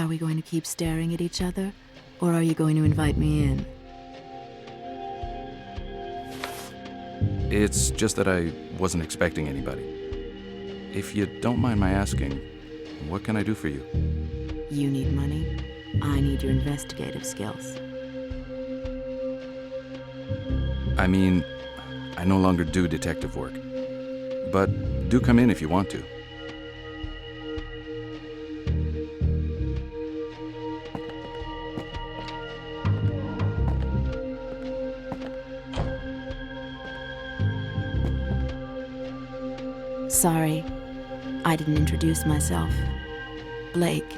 Are we going to keep staring at each other, or are you going to invite me in? It's just that I wasn't expecting anybody. If you don't mind my asking, what can I do for you? You need money. I need your investigative skills. I mean, I no longer do detective work. But do come in if you want to. Sorry, I didn't introduce myself. Blake.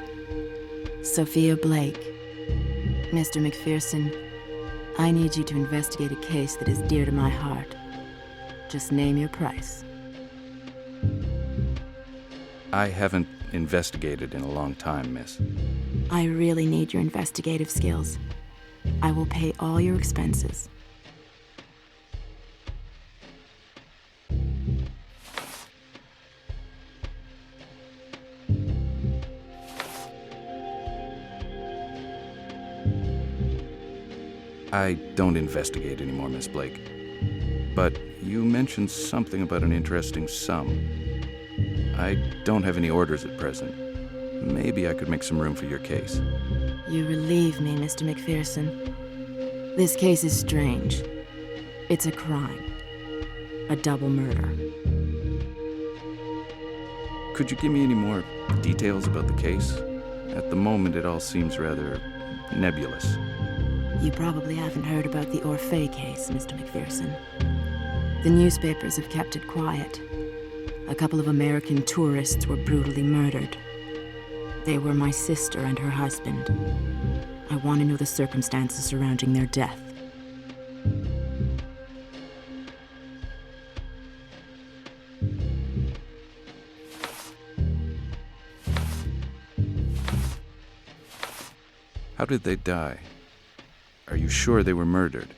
Sophia Blake. Mr. MacPherson, I need you to investigate a case that is dear to my heart. Just name your price. I haven't investigated in a long time, miss. I really need your investigative skills. I will pay all your expenses. I don't investigate anymore, Miss Blake. But you mentioned something about an interesting sum. I don't have any orders at present. Maybe I could make some room for your case. You relieve me, Mr. MacPherson. This case is strange. It's a crime. A double murder. Could you give me any more details about the case? At the moment, it all seems rather nebulous. You probably haven't heard about the Orphée case, Mr. MacPherson. The newspapers have kept it quiet. A couple of American tourists were brutally murdered. They were my sister and her husband. I want to know the circumstances surrounding their death. How did they die? Are you sure they were murdered?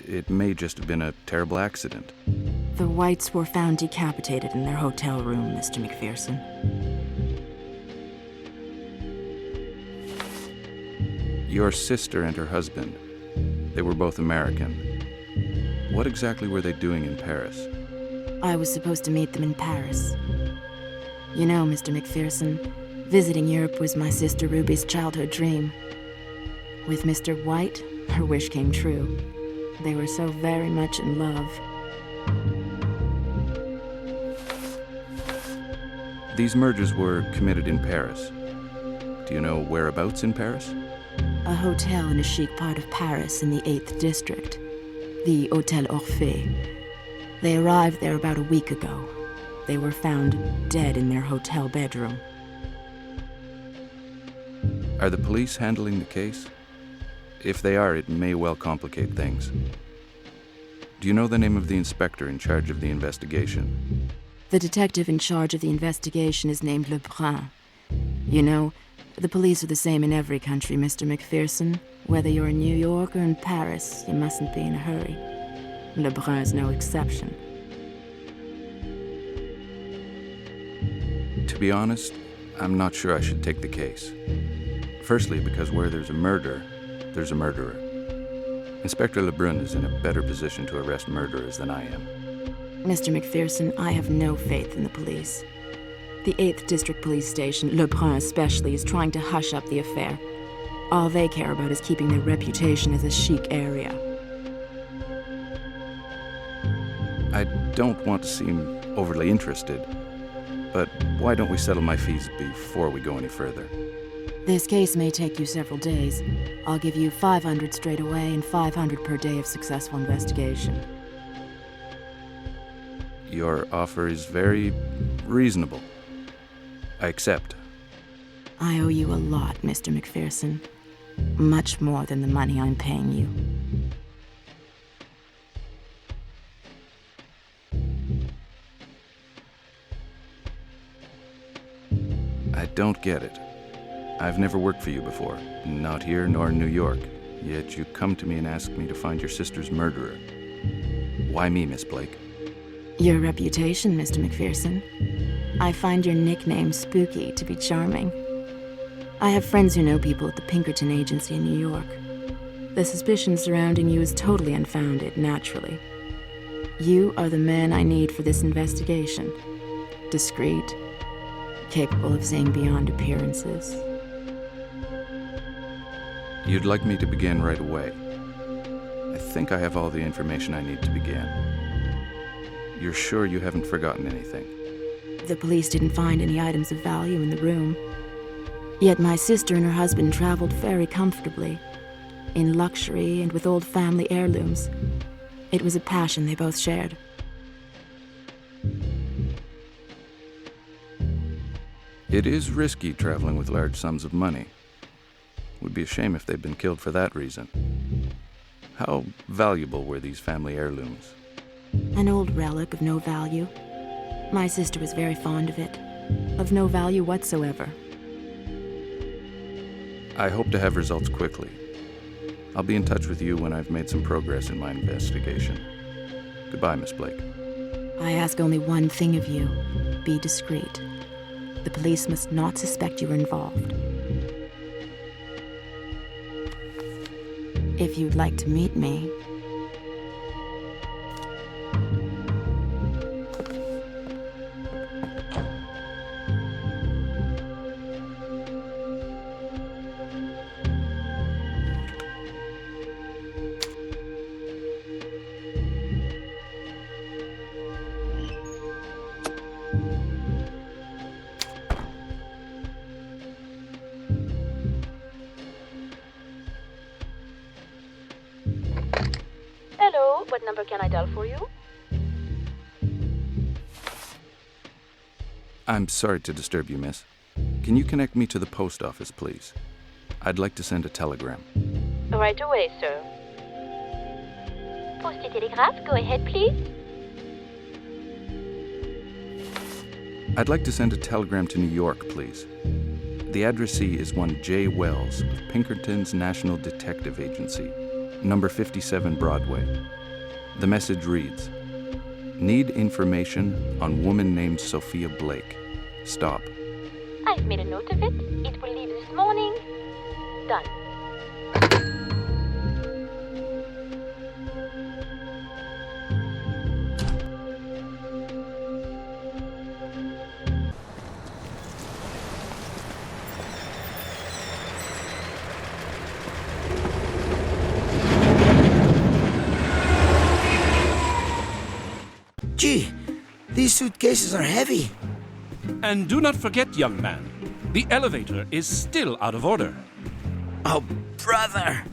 It may just have been a terrible accident. The Whites were found decapitated in their hotel room, Mr. MacPherson. Your sister and her husband, they were both American. What exactly were they doing in Paris? I was supposed to meet them in Paris. You know, Mr. MacPherson, visiting Europe was my sister Ruby's childhood dream. With Mr. White, her wish came true. They were so very much in love. These murders were committed in Paris. Do you know whereabouts in Paris? A hotel in a chic part of Paris in the 8th district. The Hôtel Orphée. They arrived there about a week ago. They were found dead in their hotel bedroom. Are the police handling the case? If they are, it may well complicate things. Do you know the name of the inspector in charge of the investigation? The detective in charge of the investigation is named Lebrun. You know, the police are the same in every country, Mr. MacPherson. Whether you're in New York or in Paris, you mustn't be in a hurry. Lebrun is no exception. To be honest, I'm not sure I should take the case. Firstly, because where there's a murder, there's a murderer. Inspector Lebrun is in a better position to arrest murderers than I am. Mr. MacPherson, I have no faith in the police. The 8th District Police Station, Lebrun especially, is trying to hush up the affair. All they care about is keeping their reputation as a chic area. I don't want to seem overly interested, but why don't we settle my fees before we go any further? This case may take you several days. I'll give you 500 straight away and 500 per day of successful investigation. Your offer is very reasonable. I accept. I owe you a lot, Mr. MacPherson. Much more than the money I'm paying you. I don't get it. I've never worked for you before, not here nor in New York, yet you come to me and ask me to find your sister's murderer. Why me, Miss Blake? Your reputation, Mr. MacPherson. I find your nickname Spooky to be charming. I have friends who know people at the Pinkerton Agency in New York. The suspicion surrounding you is totally unfounded, naturally. You are the man I need for this investigation. Discreet, capable of seeing beyond appearances. You'd like me to begin right away. I think I have all the information I need to begin. You're sure you haven't forgotten anything? The police didn't find any items of value in the room. Yet my sister and her husband traveled very comfortably, in luxury and with old family heirlooms. It was a passion they both shared. It is risky traveling with large sums of money. Would be a shame if they'd been killed for that reason. How valuable were these family heirlooms? An old relic of no value. My sister was very fond of it. Of no value whatsoever. I hope to have results quickly. I'll be in touch with you when I've made some progress in my investigation. Goodbye, Miss Blake. I ask only one thing of you. Be discreet. The police must not suspect you were involved. If you'd like to meet me... Hello, what number can I dial for you? I'm sorry to disturb you, miss. Can you connect me to the post office, please? I'd like to send a telegram. Right away, sir. Post telegraph, go ahead, please. I'd like to send a telegram to New York, please. The addressee is one J. Wells of Pinkerton's National Detective Agency, number 57 Broadway. The message reads, "Need information on woman named Sophia Blake. Stop." I've made a note of it. It will leave this morning. Done. Gee, these suitcases are heavy. And do not forget, young man, the elevator is still out of order. Oh, brother.